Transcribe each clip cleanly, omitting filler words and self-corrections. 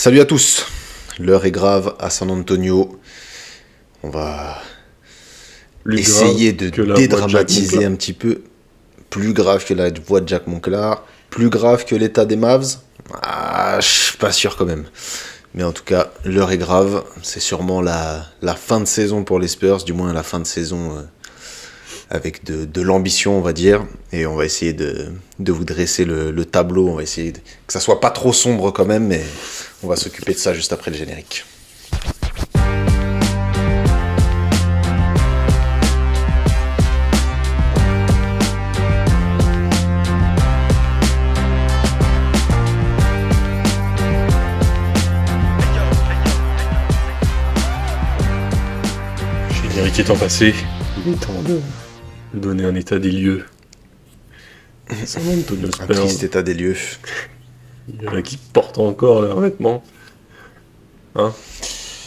Salut à tous, l'heure est grave à San Antonio. On va Plus essayer grave de que la voix de Jack dédramatiser Monclar. un petit peu. Plus grave que la voix de Jack Monclar, plus grave que l'état des Mavs. Je suis pas sûr quand même. Mais en tout cas, l'heure est grave. C'est sûrement la fin de saison pour les Spurs, du moins la fin de saison avec de l'ambition, on va dire. Et on va essayer de vous dresser le tableau. On va essayer que ça soit pas trop sombre quand même, mais on va s'occuper de ça juste après le générique. Générique étant passé, il est temps de donner un état des lieux. San Antonio Un Spurs, triste état des lieux. il y en a qui portent encore leurs vêtements. Hein.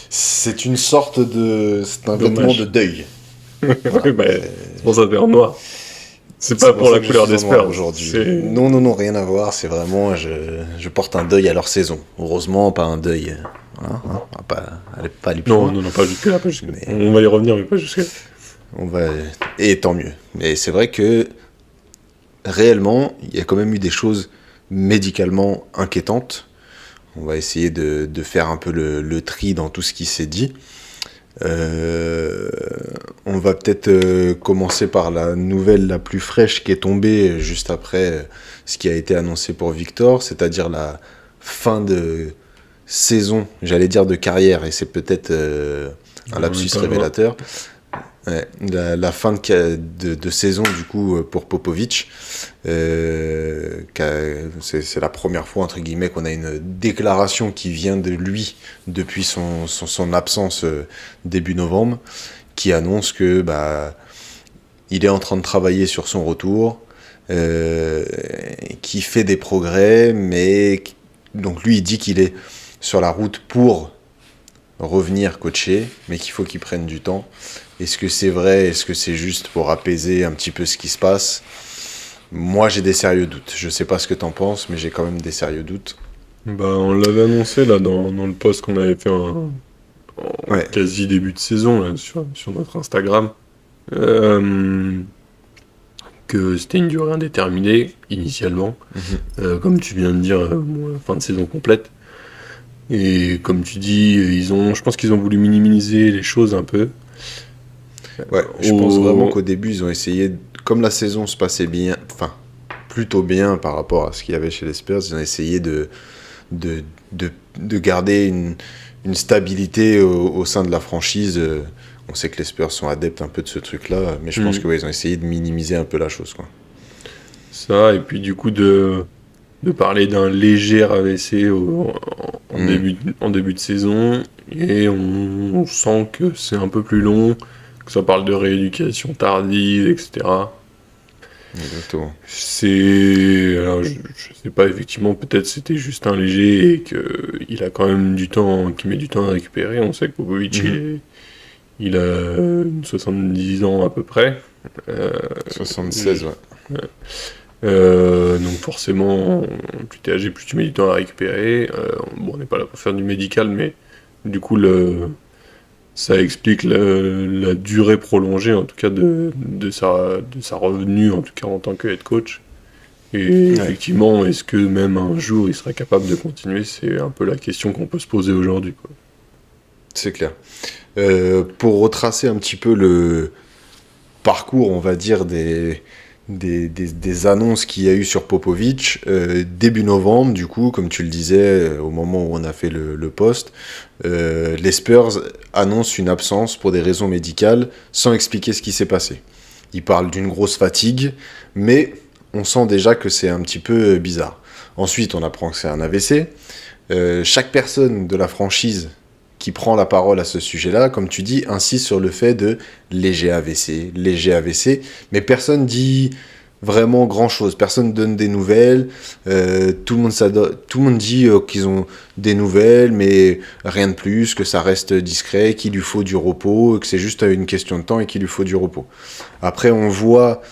C'est une sorte de... C'est un Dommage. vêtement de deuil. Ouais, bah, c'est pour ça de noir. C'est pas C'est pour ça la que je couleur suis des en noir Spurs. aujourd'hui. C'est- Non, rien à voir. C'est vraiment... Je porte un deuil à leur saison. Heureusement, pas un deuil... Voilà, hein, on va pas aller plus loin. Non, pas jusque-là, pas jusque-là. Mais- On va y revenir, mais pas jusque-là. On va... Et tant mieux. Mais c'est vrai que... Réellement, il y a quand même eu des choses médicalement inquiétantes. On va essayer de faire un peu le tri dans tout ce qui s'est dit. On va peut-être commencer par la nouvelle la plus fraîche qui est tombée juste après ce qui a été annoncé pour Victor, c'est-à-dire la fin de saison, j'allais dire de carrière, et c'est peut-être un lapsus Pas loin. révélateur. Ouais, la fin de saison du coup pour Popovic, c'est la première fois entre guillemets qu'on a une déclaration qui vient de lui depuis son absence début novembre, qui annonce que il est en train de travailler sur son retour, qui fait des progrès, mais donc lui il dit qu'il est sur la route pour revenir coacher, mais qu'il faut qu'il prenne du temps. Est-ce que c'est vrai? Est-ce que c'est juste pour apaiser un petit peu ce qui se passe? Moi, j'ai des sérieux doutes. Je sais pas ce que t'en penses, mais j'ai quand même des sérieux doutes. Bah, on l'avait annoncé là dans le post qu'on avait fait en Ouais. quasi début de saison là, sur notre Instagram. Que c'était une durée indéterminée initialement. Comme tu viens de dire, fin de saison complète. Et comme tu dis, je pense qu'ils ont voulu minimiser les choses un peu. Ouais, je pense vraiment qu'au début, ils ont essayé, comme la saison se passait bien, enfin, plutôt bien par rapport à ce qu'il y avait chez les Spurs, ils ont essayé de garder une stabilité au sein de la franchise. On sait que les Spurs sont adeptes un peu de ce truc-là, mais je pense que ils ont essayé de minimiser un peu la chose, quoi. Ça, et puis du coup de parler d'un léger AVC en début de saison, et on sent que c'est un peu plus long, que ça parle de rééducation tardive, etc. Exactement. Alors, je sais pas, effectivement, peut-être c'était juste un léger et qu'il a quand même qu'il met du temps à récupérer. On sait que Popovic, il a une 70 ans à peu près. 76, ouais. Donc forcément, plus t'es âgé, plus tu mets du temps à récupérer. Bon, on n'est pas là pour faire du médical, mais du coup, ça explique la durée prolongée, en tout cas, de sa revenue, en tout cas en tant que head coach. Et effectivement, est-ce que même un jour, il sera capable de continuer? C'est un peu la question qu'on peut se poser aujourd'hui, quoi. C'est clair. Pour retracer un petit peu le parcours, on va dire, des annonces qu'il y a eu sur Popovic, début novembre, du coup, comme tu le disais, au moment où on a fait le post, les Spurs annoncent une absence pour des raisons médicales, sans expliquer ce qui s'est passé. Ils parlent d'une grosse fatigue, mais on sent déjà que c'est un petit peu bizarre. Ensuite, on apprend que c'est un AVC. Chaque personne de la franchise qui prend la parole à ce sujet-là, comme tu dis, insiste sur le fait de léger AVC, mais personne dit vraiment grand-chose, personne donne des nouvelles, tout le monde dit qu'ils ont des nouvelles, mais rien de plus, que ça reste discret, qu'il lui faut du repos, que c'est juste une question de temps et qu'il lui faut du repos. Après, on voit,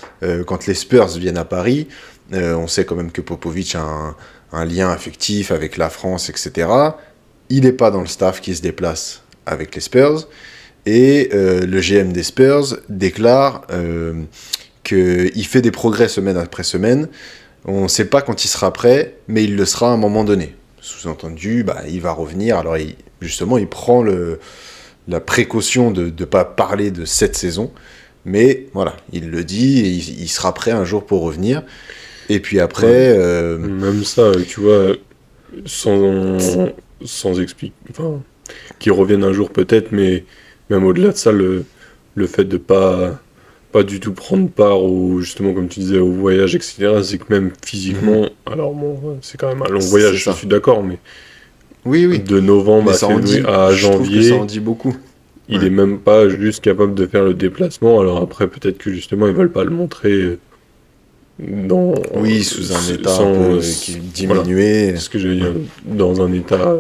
quand les Spurs viennent à Paris, on sait quand même que Popovic a un lien affectif avec la France, etc., il n'est pas dans le staff qui se déplace avec les Spurs, et le GM des Spurs déclare qu'il fait des progrès semaine après semaine. On ne sait pas quand il sera prêt, mais il le sera à un moment donné. Sous-entendu, il va revenir. Alors, justement, il prend la précaution de ne pas parler de cette saison, mais voilà, il le dit, et il sera prêt un jour pour revenir. Et puis après... Même ça, tu vois, sans expliquer... Enfin, qu'il revienne un jour peut-être, mais même au-delà de ça, le fait de pas du tout prendre part au, justement, comme tu disais, au voyage, etc., c'est que même physiquement... Alors bon, c'est quand même un long voyage, je suis d'accord, mais... Oui. De novembre à je trouve que janvier... ça en dit beaucoup. Il est même pas juste capable de faire le déplacement. Alors après, peut-être que justement, ils veulent pas le montrer sous un état un peu diminué. Voilà, c'est ce que je veux dire. Dans un état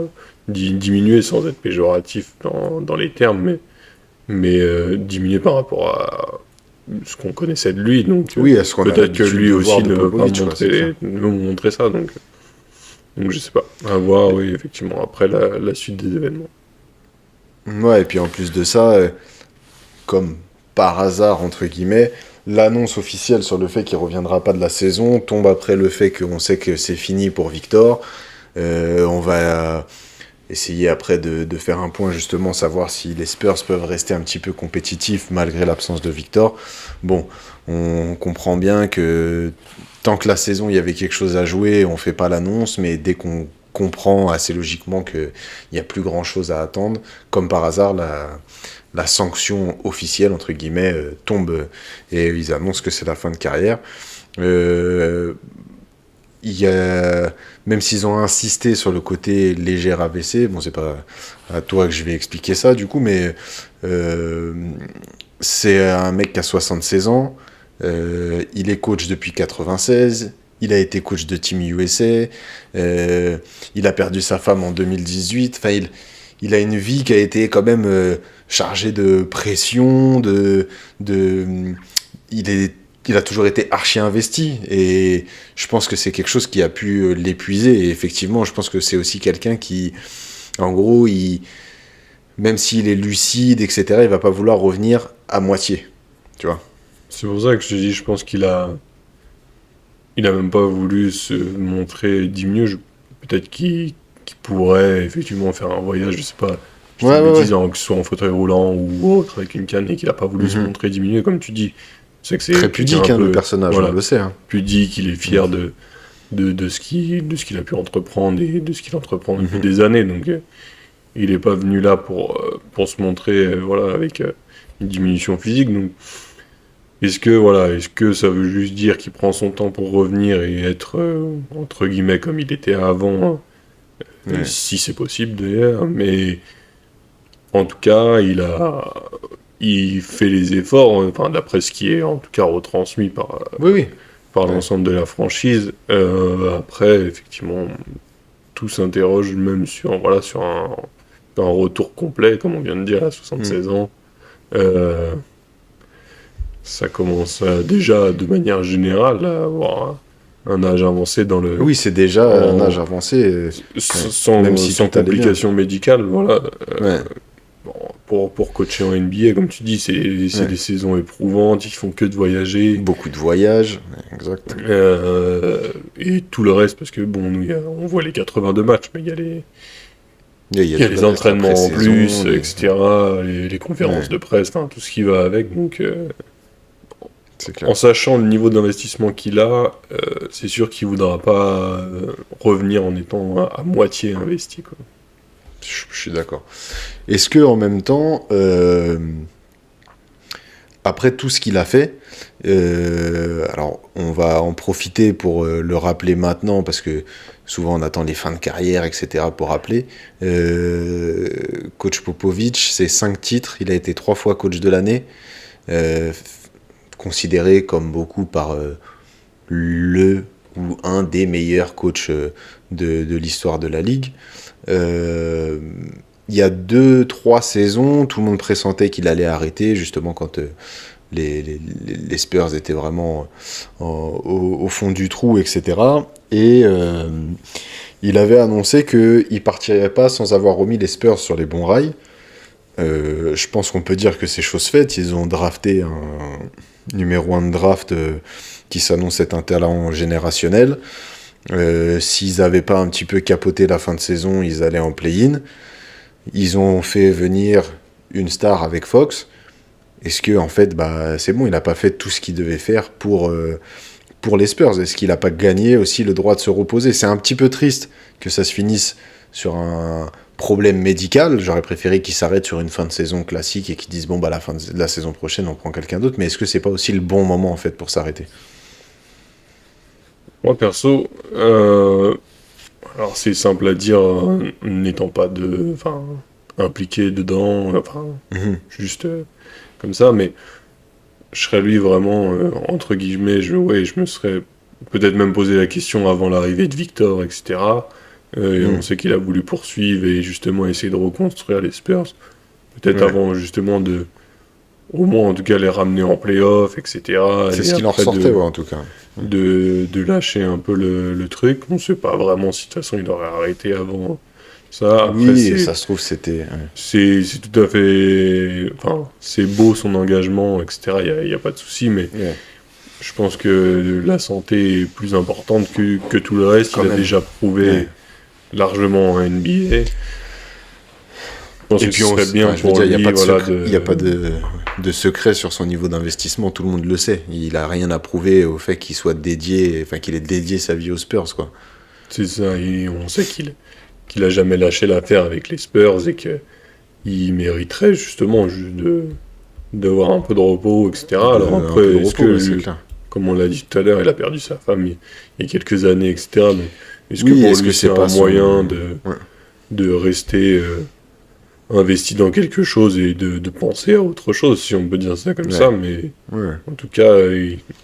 diminué, sans être péjoratif dans les termes, mais diminué par rapport à ce qu'on connaissait de lui. Donc à ce qu'on a peut-être que lui aussi ne veut pas Popovic, montrer ça. Donc je sais pas. À voir, oui, effectivement, après la suite des événements. Ouais, et puis en plus de ça, comme par hasard, entre guillemets, l'annonce officielle sur le fait qu'il reviendra pas de la saison tombe après le fait qu'on sait que c'est fini pour Victor. On va essayer après de faire un point, justement, savoir si les Spurs peuvent rester un petit peu compétitifs malgré l'absence de Victor. Bon, on comprend bien que tant que la saison, il y avait quelque chose à jouer, on fait pas l'annonce, mais dès qu'on comprend assez logiquement qu'il n'y a plus grand chose à attendre, comme par hasard, la sanction officielle, entre guillemets, tombe et ils annoncent que c'est la fin de carrière. Même s'ils ont insisté sur le côté léger AVC, bon, c'est pas à toi que je vais expliquer ça du coup, mais c'est un mec qui a 76 ans, il est coach depuis 96, il a été coach de Team USA, il a perdu sa femme en 2018, enfin il a une vie qui a été quand même chargée de pression, il a toujours été archi investi, et je pense que c'est quelque chose qui a pu l'épuiser, et effectivement je pense que c'est aussi quelqu'un qui, en gros, même s'il est lucide, etc., il va pas vouloir revenir à moitié, tu vois. C'est pour ça que je te dis, je pense qu'il a même pas voulu se montrer diminué. Peut-être qu'il pourrait effectivement faire un voyage, je sais pas, que ce soit en fauteuil roulant ou autre, avec une canne, et qu'il a pas voulu se montrer diminué, comme tu dis. C'est que c'est très pudique, le personnage, on le sait. Pudique, il est fier de ce qu'il a pu entreprendre et de ce qu'il entreprend depuis des années. Donc, il n'est pas venu là pour se montrer avec une diminution physique. Donc, est-ce que ça veut juste dire qu'il prend son temps pour revenir et être, entre guillemets, comme il était avant, si c'est possible d'ailleurs, mais en tout cas, il fait les efforts, d'après ce qui est en tout cas retransmis par l'ensemble de la franchise. Après, effectivement, tout s'interroge même sur un retour complet, comme on vient de dire, à 76 ans. Ça commence déjà, de manière générale, à avoir un âge avancé dans le... Oui, c'est déjà un âge avancé. Sans complications médicales, voilà. Pour coacher en NBA, comme tu dis, c'est des saisons éprouvantes, ils font que de voyager. Beaucoup de voyages, exact. Et tout le reste, parce que bon, nous, on voit les 82 matchs, mais il y a les entraînements en plus, etc., les conférences de presse, tout ce qui va avec, donc... En sachant le niveau d'investissement qu'il a, c'est sûr qu'il ne voudra pas revenir en étant à moitié investi, quoi. Je suis d'accord. Est-ce que en même temps, après tout ce qu'il a fait, alors on va en profiter pour le rappeler maintenant, parce que souvent on attend les fins de carrière, etc. pour rappeler. Coach Popovic, c'est 5 titres, il a été 3 fois coach de l'année, considéré comme beaucoup par le ou un des meilleurs coachs de l'histoire de la Ligue. Il y a 2-3 saisons, tout le monde pressentait qu'il allait arrêter, justement quand les Spurs étaient vraiment au fond du trou, etc. Et il avait annoncé qu'il partirait pas sans avoir remis les Spurs sur les bons rails. Je pense qu'on peut dire que c'est chose faite. Ils ont drafté un numéro 1 de draft qui s'annonce être un talent générationnel. S'ils n'avaient pas un petit peu capoté la fin de saison, ils allaient en play-in. Ils ont fait venir une star avec Fox. Est-ce que, en fait, c'est bon, il n'a pas fait tout ce qu'il devait faire pour les Spurs? Est-ce qu'il n'a pas gagné aussi le droit de se reposer? C'est un petit peu triste que ça se finisse sur un problème médical. J'aurais préféré qu'il s'arrête sur une fin de saison classique et qu'il dise bon, la fin de la saison prochaine, on prend quelqu'un d'autre. Mais est-ce que c'est pas aussi le bon moment, en fait, pour s'arrêter? Moi, perso, alors c'est simple à dire, n'étant pas impliqué dedans, juste comme ça, mais je serais lui vraiment, entre guillemets, je me serais peut-être même posé la question avant l'arrivée de Victor, etc. Et on sait qu'il a voulu poursuivre et justement essayer de reconstruire les Spurs. Peut-être avant justement au moins en tout cas les ramener en play-off, etc. C'est ce qu'il en ressortait, en tout cas. De lâcher un peu le truc. On ne sait pas vraiment si de toute façon il aurait arrêté avant ça. Après, ça se trouve c'était... C'est tout à fait... Enfin, c'est beau son engagement, etc. Il n'y a pas de souci, mais je pense que la santé est plus importante que tout le reste. Il a déjà prouvé largement en NBA. Et puis on serait bien pour lui, il n'y a pas de secret sur son niveau d'investissement, tout le monde le sait. Il a rien à prouver au fait qu'il soit dédié, qu'il ait dédié sa vie aux Spurs, quoi. C'est ça, et on sait qu'il a jamais lâché l'affaire avec les Spurs et qu'il mériterait justement d'avoir un peu de repos, etc. Alors après, comme on l'a dit tout à l'heure, il a perdu sa femme il y a quelques années, etc. Mais est-ce que pour lui c'est un moyen de rester... investi dans quelque chose et de penser à autre chose, si on peut dire ça comme ça, mais en tout cas,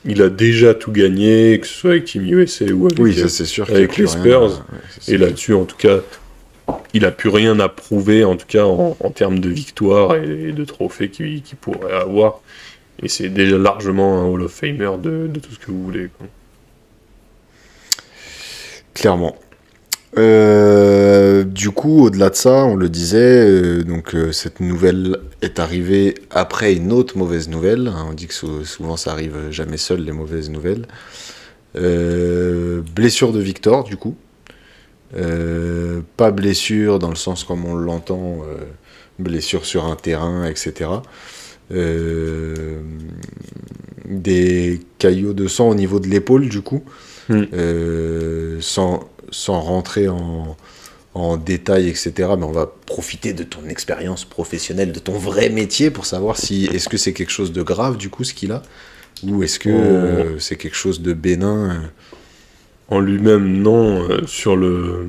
il a déjà tout gagné, que ce soit avec Team USA ou avec les Spurs, et là-dessus, en tout cas, il a plus rien à prouver, en tout cas, en termes de victoire et de trophées qu'il pourrait avoir, et c'est déjà largement un Hall of Famer de tout ce que vous voulez, quoi. Clairement. Du coup, au-delà de ça, on le disait, cette nouvelle est arrivée après une autre mauvaise nouvelle. On dit que souvent ça arrive jamais seul, les mauvaises nouvelles. Blessure de Victor, du coup. Pas blessure dans le sens comme on l'entend, blessure sur un terrain, etc. Des caillots de sang au niveau de l'épaule, du coup. Sans rentrer en détail, etc. Mais on va profiter de ton expérience professionnelle, de ton vrai métier, pour savoir est-ce que c'est quelque chose de grave, du coup, ce qu'il a, ou est-ce que c'est quelque chose de bénin. En lui-même, non. Sur la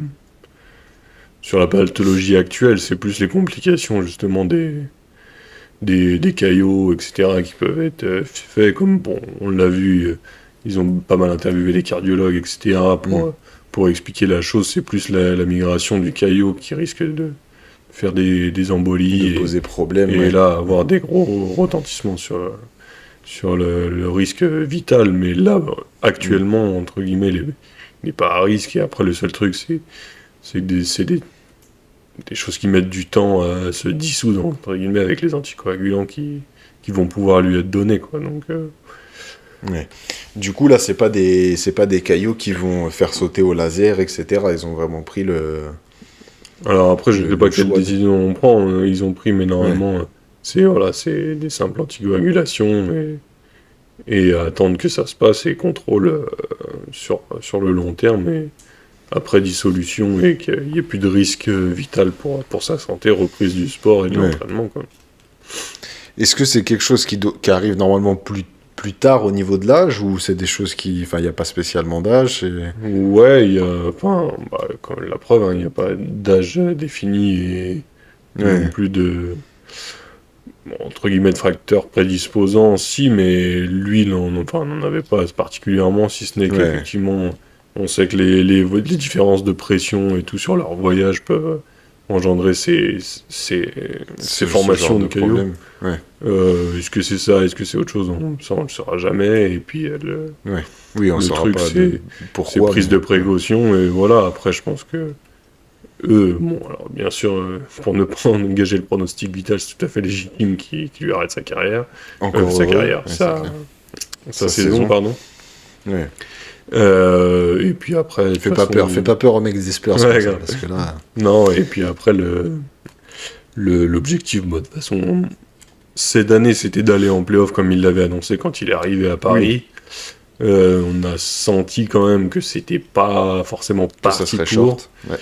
pathologie actuelle, c'est plus les complications, justement, des caillots, etc., qui peuvent être faits, comme, on l'a vu, ils ont pas mal interviewé les cardiologues, etc., pour expliquer la chose. C'est plus la migration du caillot qui risque de faire des embolies, de poser problème, et là, avoir des gros retentissements sur le risque vital. Mais là, actuellement, entre guillemets, il n'est pas à risque, et après, le seul truc, c'est que c'est des choses qui mettent du temps à se dissoudre, entre guillemets, avec les anticoagulants qui vont pouvoir lui être donnés, quoi. Donc... Du coup, là, c'est pas des caillots qui vont faire sauter au laser, etc. Ils ont vraiment pris le... Alors après, je ne sais pas quelle décision on prend. Ils ont pris, mais normalement, c'est des simples anticoagulations et attendre que ça se passe et contrôle sur le long terme. Et après dissolution et qu'il n'y ait plus de risque vital pour sa santé, reprise du sport et de l'entraînement, quoi. Est-ce que c'est quelque chose qui arrive normalement plus tard au niveau de l'âge, ou c'est des choses qui... Enfin, il n'y a pas spécialement d'âge Ouais, il y a... comme la preuve, il n'y a pas d'âge défini et non plus de... entre guillemets, de facteurs prédisposants, si, mais lui, on n'en avait pas particulièrement, si ce n'est qu'effectivement, on sait que les différences de pression et tout sur leur voyage peuvent engendrer ces formations de cailloux. problème. Ouais. Est-ce que c'est ça, est-ce que c'est autre chose? Ça, on le saura jamais. Et puis, Ouais. Oui, on le saura truc, pas c'est pourquoi. prise de précaution. Et voilà, après, je pense que eux, bon, alors bien sûr, pour ne pas engager le pronostic vital, c'est tout à fait légitime qu'il lui arrête sa carrière. Encore Sa heureux. carrière, Ouais, sa Sa saison, saison. pardon. Ouais. Et puis après, de Fais toute pas façon, peur, fais pas peur aux mecs des Spurs Ouais, comme ça, grave. parce que là, Non, et puis après, l'objectif, bon, de toute façon, cette année, c'était d'aller en playoff comme il l'avait annoncé quand il est arrivé à Paris. On a senti quand même que c'était pas forcément que ça parti serait pour. short. Ouais.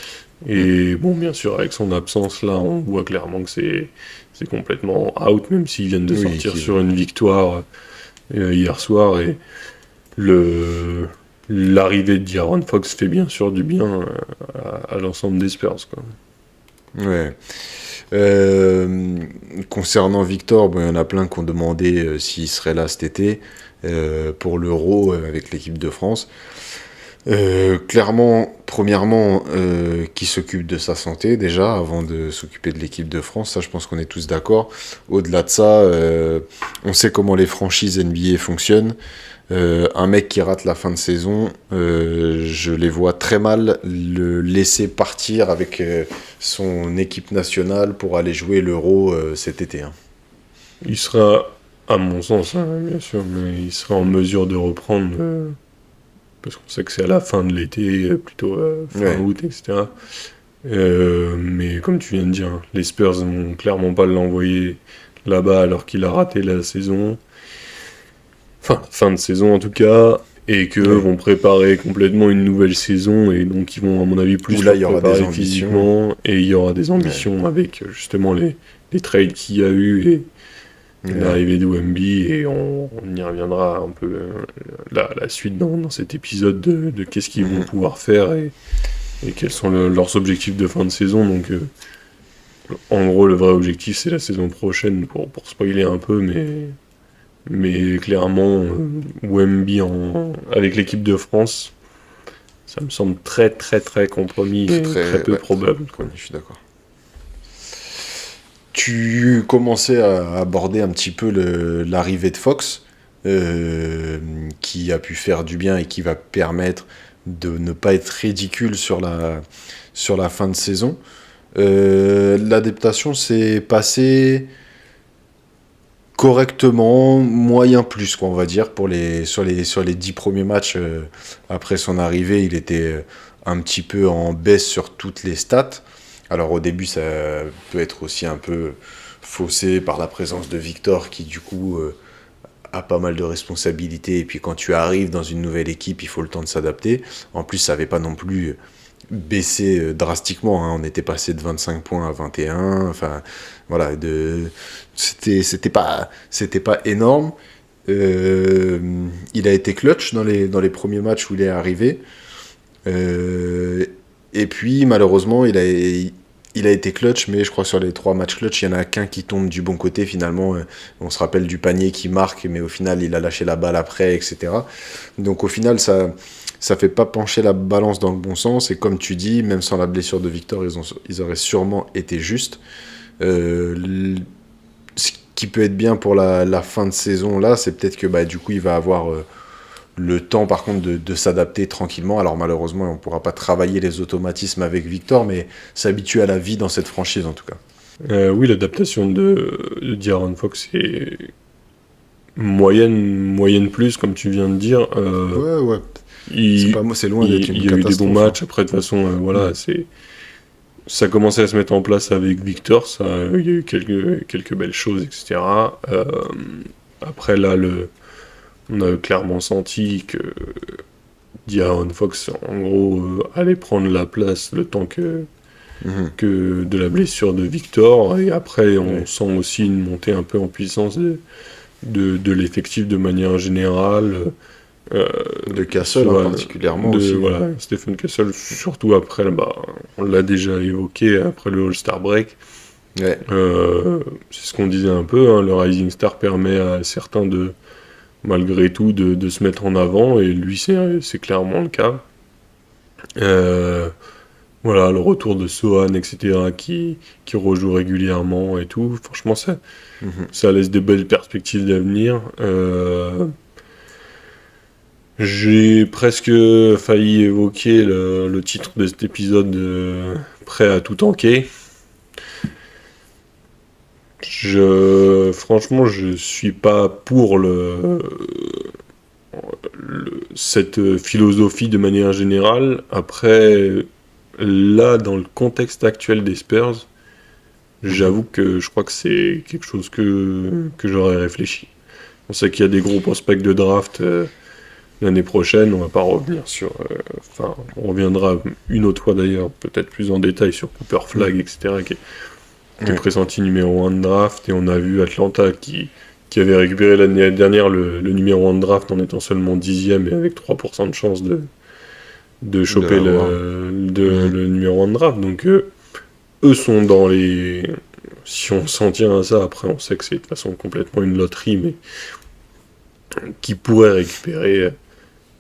Et bon, bien sûr, avec son absence là, on voit clairement que c'est complètement out, même s'ils viennent de Oui, sortir qu'il- sur une victoire hier soir. Et l'arrivée de D'Aaron Fox fait bien sûr du bien à l'ensemble des Spurs, quoi. Ouais. Concernant Victor, bon, il y en a plein qui ont demandé s'il serait là cet été pour l'Euro avec l'équipe de France. Clairement, premièrement, qui s'occupe de sa santé déjà avant de s'occuper de l'équipe de France, ça je pense qu'on est tous d'accord. Au-delà de ça, on sait comment les franchises NBA fonctionnent. Un mec qui rate la fin de saison, je les vois très mal le laisser partir avec son équipe nationale pour aller jouer l'Euro cet été. Hein. Il sera, à mon sens, hein, bien sûr, mais il sera en mesure de reprendre, parce qu'on sait que c'est à la fin de l'été, plutôt fin Ouais. août, etc. Mais comme tu viens de dire, les Spurs vont clairement pas l'envoyer là-bas alors qu'il a raté la saison. Enfin, fin de saison en tout cas, et qu'eux Ouais. vont préparer complètement une nouvelle saison, et donc ils vont, à mon avis, plus Où là, le il y aura préparer des ambitions. physiquement, et il y aura des ambitions avec justement les trades qu'il y a eu, et Ouais. l'arrivée de Wemby, et on y reviendra un peu la suite dans cet épisode de qu'est-ce qu'ils vont pouvoir faire, et quels sont leurs objectifs de fin de saison. Donc, en gros, le vrai objectif, c'est la saison prochaine, pour spoiler un peu, mais clairement, Wemby avec l'équipe de France, ça me semble très très très compromis et très peu ouais, probable, quoi. je suis d'accord. Tu commençais à aborder un petit peu l'arrivée de Fox, qui a pu faire du bien et qui va permettre de ne pas être ridicule sur la fin de saison. L'adaptation s'est passée correctement, moyen plus, quoi, on va dire, sur les 10 premiers matchs après son arrivée, il était un petit peu en baisse sur toutes les stats. Alors au début, ça peut être aussi un peu faussé par la présence de Victor qui du coup a pas mal de responsabilités. Et puis quand tu arrives dans une nouvelle équipe, il faut le temps de s'adapter. En plus, ça n'avait pas non plus baissé drastiquement. Hein. On était passé de 25 points à 21. Enfin, voilà, c'était pas énorme. Il a été clutch dans les premiers matchs où il est arrivé. Et puis, malheureusement, il a été clutch, mais je crois que sur les 3 matchs clutch, il n'y en a qu'un qui tombe du bon côté, finalement. On se rappelle du panier qui marque, mais au final, il a lâché la balle après, etc. Donc, au final, ça fait pas pencher la balance dans le bon sens. Et comme tu dis, même sans la blessure de Victor, ils auraient sûrement été justes. Ce qui peut être bien pour la fin de saison, là, c'est peut-être que du coup, il va avoir... le temps par contre de s'adapter tranquillement. Alors malheureusement on ne pourra pas travailler les automatismes avec Victor, mais s'habituer à la vie dans cette franchise en tout cas. Oui, l'adaptation de D'Aaron Fox est moyenne plus, comme tu viens de dire. Ouais. C'est loin d'être une il y a eu des bons catastrophe. matchs. Après, de toute façon, voilà, ça commençait à se mettre en place avec Victor. Il y a eu quelques belles choses, etc. Après, là, on a clairement senti que D'Aaron Fox, en gros, allait prendre la place le temps que de la blessure de Victor. Et après, on sent aussi une montée un peu en puissance de l'effectif de manière générale. De Castle particulièrement aussi. Voilà, Stephen Castle, surtout après, on l'a déjà évoqué, après le All-Star Break. Ouais. C'est ce qu'on disait un peu, hein, le Rising Star permet à certains malgré tout de se mettre en avant, et lui c'est clairement le cas. Voilà, le retour de Sohan, etc., qui rejoue régulièrement et tout. Franchement, Mhm. ça laisse des belles perspectives d'avenir. J'ai presque failli évoquer le titre de cet épisode, prêt à tout tanker. Franchement, je suis pas pour cette philosophie de manière générale. Après, là, dans le contexte actuel des Spurs, Mhm. j'avoue que je crois que c'est quelque chose que j'aurais réfléchi. On sait qu'il y a des gros prospects de draft l'année prochaine, on va pas revenir sur... Enfin, on reviendra une autre fois d'ailleurs, peut-être plus en détail sur Cooper Flag, Mhm. etc., qui est Ouais. pressenti numéro 1 de draft, et on a vu Atlanta qui avait récupéré l'année dernière le numéro 1 de draft en étant seulement 10e et avec 3% de chance de De choper l'avoir. Mhm. le numéro 1 de draft. Donc eux sont dans les... Si on s'en tient à ça, après on sait que c'est de toute façon complètement une loterie, mais qui pourrait récupérer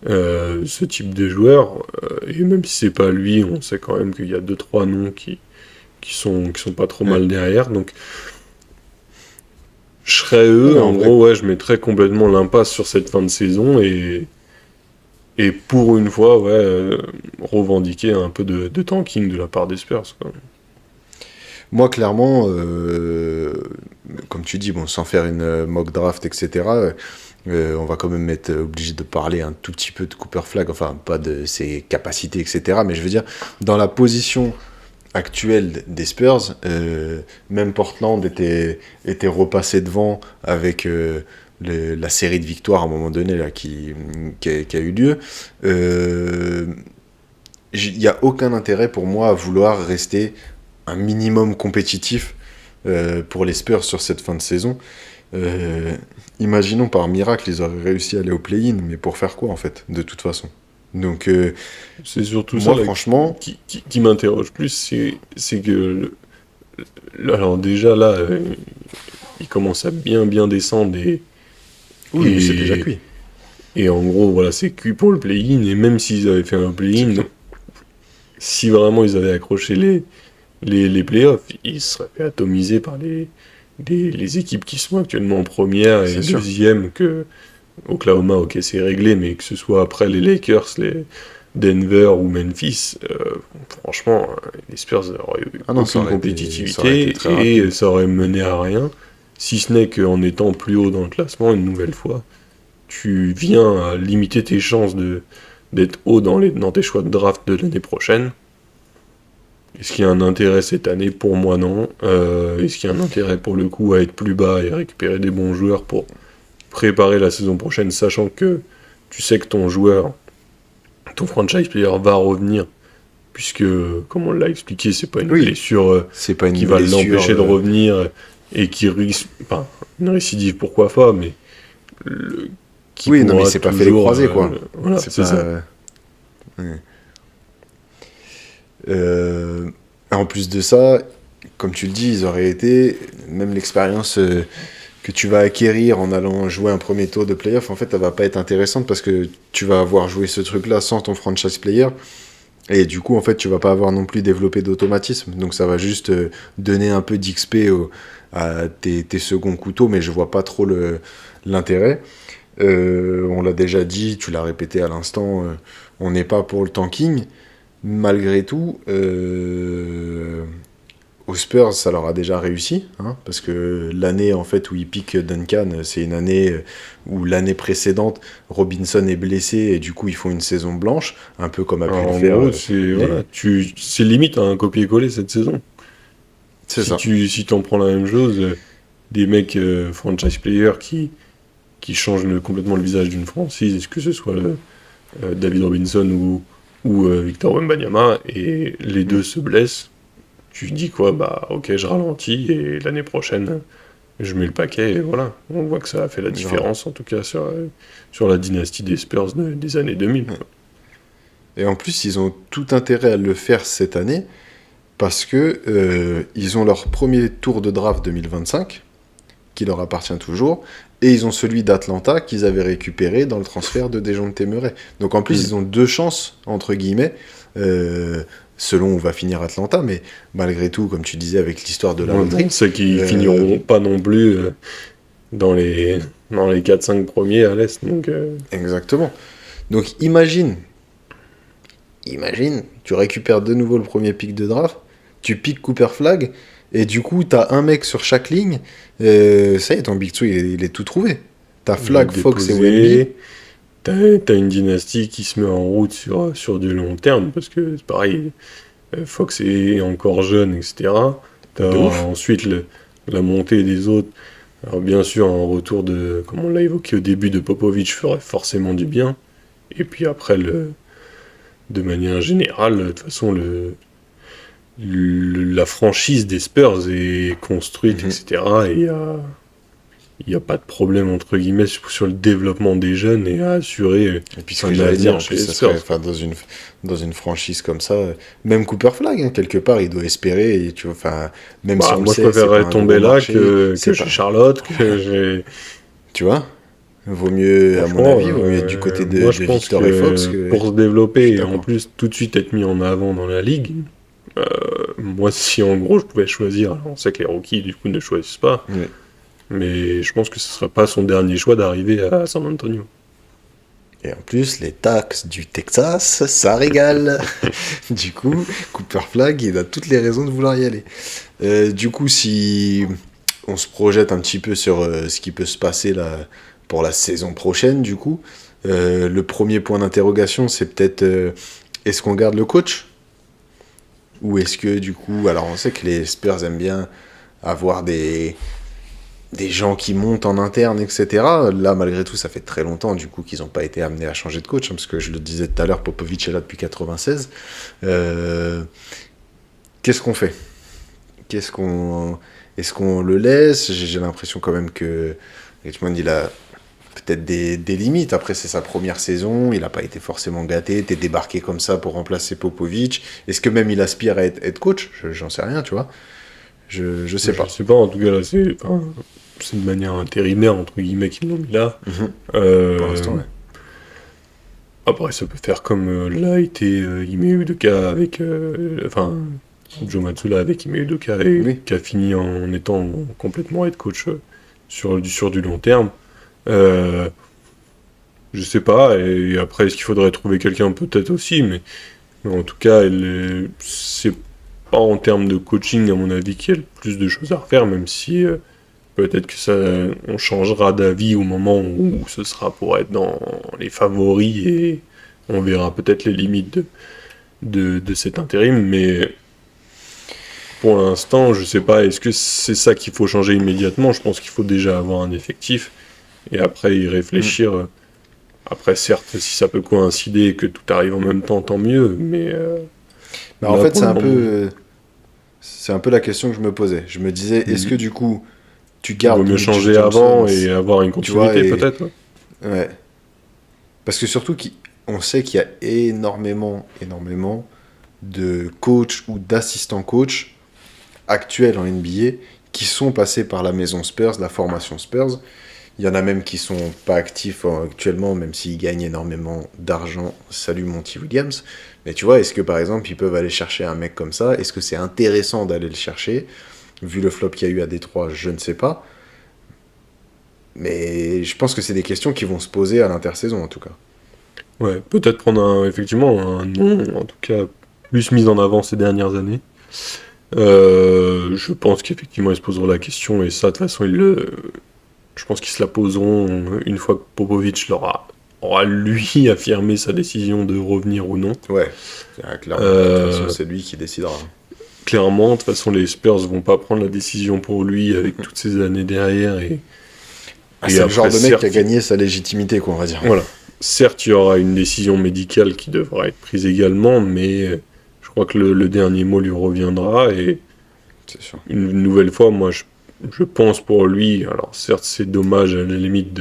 ce type de joueur. Et même si c'est pas lui, on sait quand même qu'il y a deux trois noms qui sont pas trop Ouais. mal derrière. Donc je serais Non, eux, mais en en vrai, gros, ouais, je mettrais complètement l'impasse sur cette fin de saison et pour une fois, ouais, revendiquer un peu de tanking de la part des Spurs, quoi. moi, clairement, comme tu dis, bon, sans faire une mock draft, etc., on va quand même être obligé de parler un tout petit peu de Cooper Flag, enfin, pas de ses capacités, etc., mais je veux dire, dans la position actuelle des Spurs, même Portland était repassé devant avec la série de victoires à un moment donné là, qui a eu lieu. Euh, Il n'y a aucun intérêt pour moi à vouloir rester un minimum compétitif pour les Spurs sur cette fin de saison. Euh, Imaginons par miracle, ils auraient réussi à aller au play-in, mais pour faire quoi en fait, de toute façon. Donc, C'est surtout ça moi là, franchement, qui m'interroge plus, c'est que, alors déjà là, il commence à bien descendre oui, mais c'est déjà et, cuit. et en gros, voilà, c'est cuit pour le play-in, et même s'ils avaient fait un C'est play-in, cuit. si vraiment ils avaient accroché les playoffs, ils seraient fait atomiser par les équipes qui sont actuellement en première et C'est sûr. deuxième, que Oklahoma, ok, c'est réglé, mais que ce soit après les Lakers, les Denver ou Memphis, franchement, les Spurs n'auraient eu Ah non, aucune ça aurait été compétitivité très et rapide. ça aurait mené à rien, si ce n'est qu'en étant plus haut dans le classement, une nouvelle fois, tu viens à limiter tes chances d'être haut dans tes choix de draft de l'année prochaine. Est-ce qu'il y a un intérêt cette année? Pour moi, non. Est-ce qu'il y a un intérêt pour le coup à être plus bas et récupérer des bons joueurs pour préparer la saison prochaine, sachant que tu sais que ton joueur, ton franchise player va revenir, puisque, comme on l'a expliqué, c'est pas une Oui, blessure c'est pas qui une va blessure. l'empêcher de revenir et qui risque, enfin, une récidive, pourquoi pas, mais le- qui Oui, non, mais pourra c'est pas fait les toujours, croisés, quoi. voilà, C'est c'est pas. ça. Ouais. En plus de ça, comme tu le dis, ils auraient été. Même l'expérience que tu vas acquérir en allant jouer un premier tour de playoff, en fait, elle va pas être intéressante parce que tu vas avoir joué ce truc-là sans ton franchise player. Et du coup, en fait, tu vas pas avoir non plus développé d'automatisme. Donc ça va juste donner un peu d'XP à tes seconds couteaux, mais je vois pas trop l'intérêt. On l'a déjà dit, tu l'as répété à l'instant, on n'est pas pour le tanking. Malgré tout, aux Spurs, ça leur a déjà réussi, hein, parce que l'année en fait où ils piquent Duncan, c'est une année où l'année précédente, Robinson est blessé et du coup ils font une saison blanche, un peu comme a pu Alors, le en faire gros, c'est voilà, les. c'est limite un copier-coller cette saison. C'est ça. Si t'en prends la même chose, des mecs franchise players qui changent complètement le visage d'une franchise, est-ce que ce soit David Robinson ou Victor Wembanyama, et les deux Mm. se blessent, tu dis quoi? Bah ok, je ralentis et l'année prochaine, je mets le paquet et voilà. On voit que ça a fait la Grave. différence, en tout cas sur la dynastie des Spurs des années 2000, Mm. quoi. Et en plus, ils ont tout intérêt à le faire cette année parce que ils ont leur premier tour de draft 2025 qui leur appartient toujours, et ils ont celui d'Atlanta qu'ils avaient récupéré dans le transfert de Dejounte Murray. Donc en plus, Hmm. ils ont deux chances, entre guillemets, euh, selon où va finir Atlanta, mais malgré tout, comme tu disais, avec l'histoire de la Ouais, loterie. bon, c'est qu'ils euh, finiront pas non plus dans les 4-5 premiers à l'Est. Donc, Exactement. Donc imagine, tu récupères de nouveau le premier pick de draft, tu piques Cooper Flag, et du coup, t'as un mec sur chaque ligne, ça y est, ton Big Two, il est tout trouvé. T'as Flag, Fox et Wemby. déposé. T'as une dynastie qui se met en route sur du long terme, parce que c'est pareil, Fox est encore jeune, etc. T'as De ouf. ensuite la montée des autres. Alors bien sûr, un retour comme on l'a évoqué au début, de Popovic ferait forcément du bien. Et puis après, de manière générale, de toute façon, la franchise des Spurs est construite, Mhm. etc. Et il n'y a pas de problème, entre guillemets, sur le développement des jeunes et à assurer Et puis ce que un j'allais dire, avenir en chez plus, les ça serait, Spurs. enfin, dans une franchise comme ça, même Cooper Flag, hein, quelque part, il doit espérer, et tu vois, enfin, même si Bah, on le moi, je sait, c'est pas préférerais un tomber gros là marché, que c'est chez pas, Charlotte, que j'ai... tu vois, vaut mieux, à mon Franchement, avis, vaut mieux être du côté moi, je de pense Victor et Fox que que, pour se je suis développer et en d'accord. plus tout de suite être mis en avant dans la ligue, euh, moi, si en gros je pouvais choisir, alors on sait que les rookies du coup ne choisissent pas, Oui. mais je pense que ce serait pas son dernier choix d'arriver à San Antonio. Et en plus, les taxes du Texas, ça régale. Du coup, Cooper Flag, il a toutes les raisons de vouloir y aller. Du coup, si on se projette un petit peu sur ce qui peut se passer là, pour la saison prochaine, du coup, le premier point d'interrogation, c'est peut-être est-ce qu'on garde le coach? Ou est-ce que, du coup, alors on sait que les Spurs aiment bien avoir des gens qui montent en interne, etc. Là, malgré tout, ça fait très longtemps, du coup, qu'ils n'ont pas été amenés à changer de coach, hein, parce que je le disais tout à l'heure, Popovic est là depuis 96. Euh, Qu'est-ce qu'on fait? Qu'est-ce qu'on... Est-ce qu'on le laisse? J'ai l'impression quand même que Richmond, il a peut-être des limites. Après, c'est sa première saison, il n'a pas été forcément gâté, t'es débarqué comme ça pour remplacer Popovic. Est-ce que même il aspire à être coach? J'en sais rien, tu vois. Je sais Je pas. sais pas, en tout cas là c'est de manière intérimaire entre guillemets qu'ils l'ont mis là. Mhm. Pour Euh, l'instant, ouais. Après ça peut faire comme l'a été Ime Udoka avec... enfin, Joe Matsula avec Ime Udoka et Oui. qui a fini en étant complètement head coach sur du long terme. Euh, je sais pas, et après est-ce qu'il faudrait trouver quelqu'un peut-être aussi, mais en tout cas c'est pas en termes de coaching à mon avis qu'il y a le plus de choses à refaire, même si peut-être que ça on changera d'avis au moment où ce sera pour être dans les favoris et on verra peut-être les limites de cet intérim, mais pour l'instant, je sais pas, est-ce que c'est ça qu'il faut changer immédiatement? Je pense qu'il faut déjà avoir un effectif et après y Mm. réfléchir. Après, certes, si ça peut coïncider et que tout arrive en même temps, tant mieux, mais Bah, en là fait, pour le moment, c'est un peu la question que je me posais. Je me disais, est-ce que il du coup, tu il vaut gardes mieux Magic changer Johnson, avant et avoir une tu vois, continuité peut-être. Ouais. ouais. Parce que surtout, on sait qu'il y a énormément de coachs ou d'assistants coachs actuels en NBA qui sont passés par la maison Spurs, la formation Spurs. Il y en a même qui sont pas actifs actuellement, même s'ils gagnent énormément d'argent. Salut Monty Williams. Mais tu vois, est-ce que par exemple, ils peuvent aller chercher un mec comme ça? Est-ce que c'est intéressant d'aller le chercher? Vu le flop qu'il y a eu à Détroit, je ne sais pas. Mais je pense que c'est des questions qui vont se poser à l'intersaison, en tout cas. Ouais, peut-être prendre effectivement un nom, en tout cas plus mis en avant ces dernières années. Je pense qu'effectivement ils se poseront la question et ça de toute façon je pense qu'ils se la poseront une fois que Popovic aura lui affirmé sa décision de revenir ou non. Ouais, clairement. De toute façon, Euh, c'est lui qui décidera. Clairement, de toute façon les Spurs vont pas prendre la décision pour lui avec toutes ces années derrière Ah, et c'est le genre après de mec qui a certes, gagné sa légitimité, quoi, on va dire. voilà. Certes, il y aura une décision médicale qui devra être prise également, mais je crois que le dernier mot lui reviendra et C'est sûr. une nouvelle fois, moi, je pense pour lui, alors certes, c'est dommage à la limite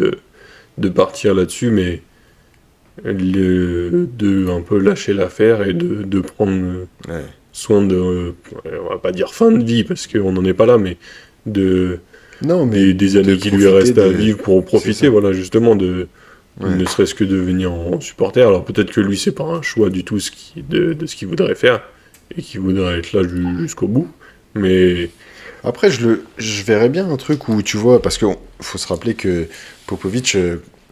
de partir là-dessus, mais de un peu lâcher l'affaire et de prendre Ouais. soin on va pas dire fin de vie, parce qu'on n'en est pas là, mais de, Non, mais des de années qui lui profiter restent à de... vivre pour C'est profiter, ça. voilà, justement, Ouais. ne serait-ce que de venir en supporter. Alors peut-être que lui, c'est pas un choix du tout de ce qu'il voudrait faire, et qui voudrait être là jusqu'au bout. Mais Après, je verrais bien un truc où, tu vois, parce qu'il faut se rappeler que Popovic,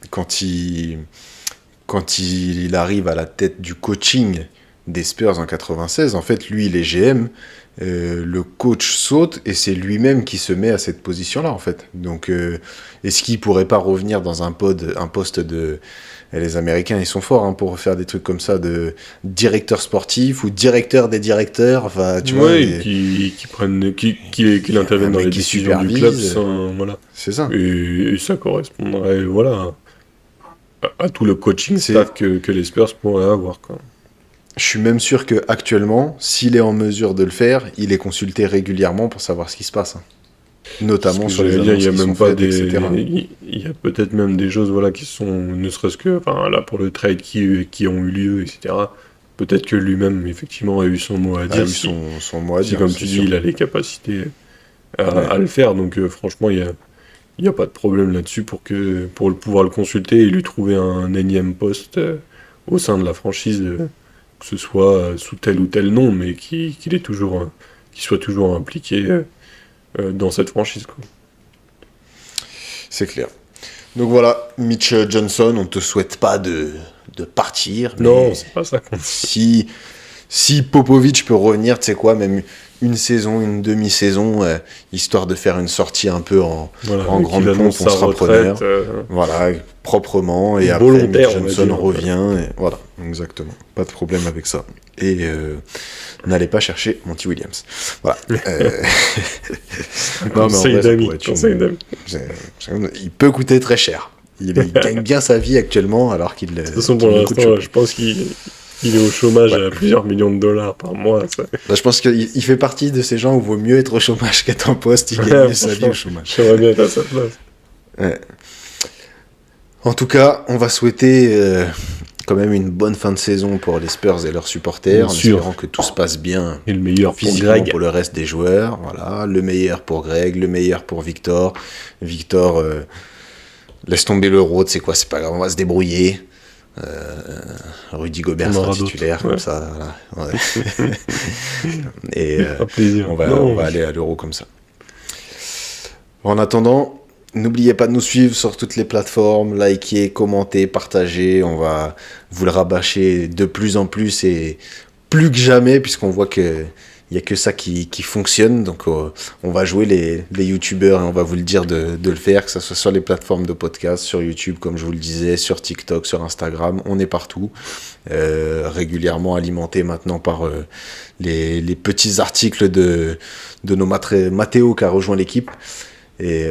quand il, quand il arrive à la tête du coaching des Spurs en 96, en fait, lui, il est GM, le coach saute et c'est lui-même qui se met à cette position-là, en fait. Donc, est-ce qu'il pourrait pas revenir dans un poste de... Et les Américains, ils sont forts hein, pour faire des trucs comme ça de directeur sportif ou directeur des directeurs, enfin, tu vois. ouais, qui prennent, qui Un interviennent dans mec les qui décisions du club, supervise, voilà. c'est ça. Et ça correspondrait, voilà, à tout le coaching C'est, staff que les Spurs pourraient avoir, quoi. je suis même sûr que actuellement, s'il est en mesure de le faire, il est consulté régulièrement pour savoir ce qui se passe, hein. C'est ce Notamment que sur les j'allais dire, il annonces y a qui sont même pas faites, etc. il y a peut-être même des choses, voilà, qui sont, ne serait-ce que, enfin, là, pour le trade qui ont eu lieu, etc. Peut-être que lui-même, effectivement, a eu son mot à A dire eu si, son mot à si, dire, comme c'est tu dis, sûr. il a les capacités Ouais. à le faire. Donc, franchement, il y a pas de problème là-dessus pour pouvoir le consulter et lui trouver un énième poste au sein de la franchise, que ce soit sous tel ou tel nom, mais qu'il est toujours, qu'il soit toujours impliqué dans cette franchise, quoi. C'est clair. Donc voilà, Mitch Johnson, on te souhaite pas de partir, Non, mais c'est pas ça qu'on dit. si Popovic peut revenir, tu sais quoi, même une saison, une demi-saison, histoire de faire une sortie un peu Voilà, en qu'il grande pompe, annonce on sa sera retraite preneur. Voilà, proprement, et après volontaire, Mitch on va Johnson dire. revient, et voilà, exactement. Pas de problème avec ça. Et n'allez pas chercher Monty Williams. Voilà. Non, mais en Conseil vrai, ça d'amis, pourrait être conseil une- d'amis. il peut coûter très cher. Il gagne bien sa vie actuellement, alors qu'il De toute façon, pour qu'il ne coûte l'instant, que je pense qu'il est au chômage Ouais. à plusieurs millions de dollars par mois. Ça. Bah, je pense qu'il fait partie de ces gens où il vaut mieux être au chômage qu'être en poste. Il Ouais, gagne mieux sa vie franchement, au chômage. j'aimerais bien être à sa place. Ouais. En tout cas, on va souhaiter quand même une bonne fin de saison pour les Spurs et leurs supporters, Bien en sûr. espérant que tout se passe bien Et le meilleur pour physiquement Greg. pour le reste des joueurs. Voilà, le meilleur pour Greg, le meilleur pour Victor. Victor, laisse tomber l'euro, tu sais quoi, c'est pas grave, on va se débrouiller. Rudy Gobert On sera aura d'autres, titulaire, ouais. comme ça. Voilà. Ouais. Et Ça fera plaisir. on Non, va aller à l'euro comme ça. En attendant, n'oubliez pas de nous suivre sur toutes les plateformes, liker, commenter, partager. On va vous le rabâcher de plus en plus et plus que jamais, puisqu'on voit que il n'y a que ça qui fonctionne. Donc on va jouer les youtubeurs et on va vous le dire de le faire, que ce soit sur les plateformes de podcast, sur YouTube, comme je vous le disais, sur TikTok, sur Instagram. On est partout, régulièrement alimenté maintenant par les petits articles de nos Mathéo qui a rejoint l'équipe. Et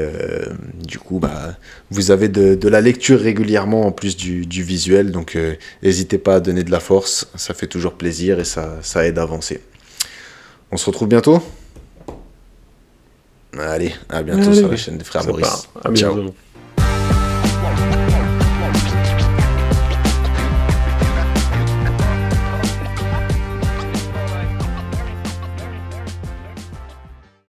du coup, bah, vous avez de la lecture régulièrement en plus du visuel. Donc n'hésitez pas à donner de la force, ça fait toujours plaisir et ça aide à avancer. On se retrouve bientôt. Allez, à bientôt Allez, sur la chaîne des frères ça Maurice. part. À Ciao. bientôt.